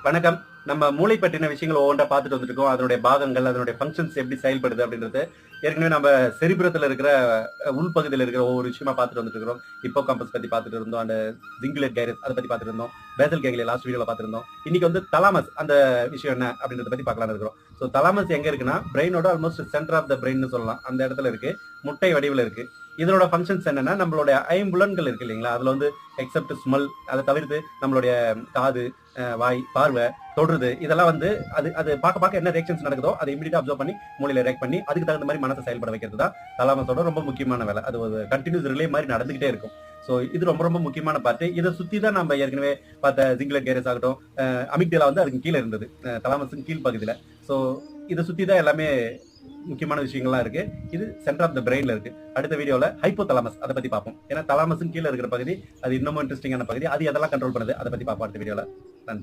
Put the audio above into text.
வணக்கம். நம்ம மூளை பற்றின விஷயங்கள் ஒவ்வொன்றா பார்த்துட்டு வந்துருக்கோம். அதனுடைய பாகங்கள், அதனுடைய ஃபங்ஷன்ஸ் எப்படி செயல்படுது அப்படின்றது ஏற்கனவே நம்ம செரிபிரத்துல இருக்கிற உள்பகுதியில இருக்கிற ஒவ்வொரு விஷயமா பார்த்துட்டு வந்துட்டு இருக்கிறோம். ஹிப்போகாம்பஸ் பத்தி பார்த்துட்டு இருந்தோம். அந்த சிங்குலர் கைரஸ் அதை பத்தி பார்த்துட்டு இருந்தோம். பேசல் கேங்லியா லாஸ்ட் வீடியோல பார்த்துருந்தோம். இன்னைக்கு வந்து தலாமஸ் அந்த விஷயம் என்ன அப்படின்றத பத்தி பார்க்கலாம்னு இருக்கிறோம். ஸோ தலாமஸ் எங்க இருக்குன்னா பிரெயினோட almost centre of the brain சொல்லலாம். அந்த இடத்துல இருக்கு. முட்டை வடிவில் இருக்கு. இதனோட ஃபங்க்ஷன்ஸ் என்னன்னா நம்மளுடைய ஐம்புலன்கள் இருக்கு இல்லைங்களா, அதுல வந்து எக்ஸப்ட் ஸ்மெல், அதை தவிர்த்து நம்மளுடைய காது, வாய், பார்வை, தொடுறது, இதெல்லாம் வந்து அது அது பார்க்க பார்க்க என்ன ரியாக்ஷன்ஸ் நடக்குதோ அதை இமீடியட்டா அப்சர்வ் பண்ணி மூளையில ரியாக்ட் பண்ணி அதுக்கு தகுந்த மாதிரி மனசை செயல்பட வைக்கிறது தான் தலாமஸோட ரொம்ப முக்கியமான வேலை. அது ஒரு கண்டினியூஸ் ரிலே மாதிரி நடந்துகிட்டே இருக்கும். ஸோ இது ரொம்ப ரொம்ப முக்கியமான பார்ட். இதை சுத்தி தான் நம்ம ஏற்கனவே பார்த்த சிங்குலர் கைரஸ் ஆகட்டும், அமிக்டலா வந்து அதுக்கு கீழே இருந்தது, தலாமஸுக்கு கீழ் பகுதியில. ஸோ இதை சுத்தி தான் எல்லாமே முக்கியமான விஷயங்கள்லாம் இருக்கு. இது சென்டர் ஆஃப் த பிரெயின்ல இருக்கு. அடுத்த வீடியோல ஹைப்போதலாமஸ் அதை பத்தி பார்ப்போம். ஏன்னா தலாமஸுக்கு கீழே இருக்கிற பகுதி அது இன்னமும் இன்ட்ரெஸ்டிங்கான பகுதி. அது எதெல்லாம் கண்ட்ரோல் பண்ணுது அதை பத்தி பார்ப்போம் அடுத்த வீடியோல.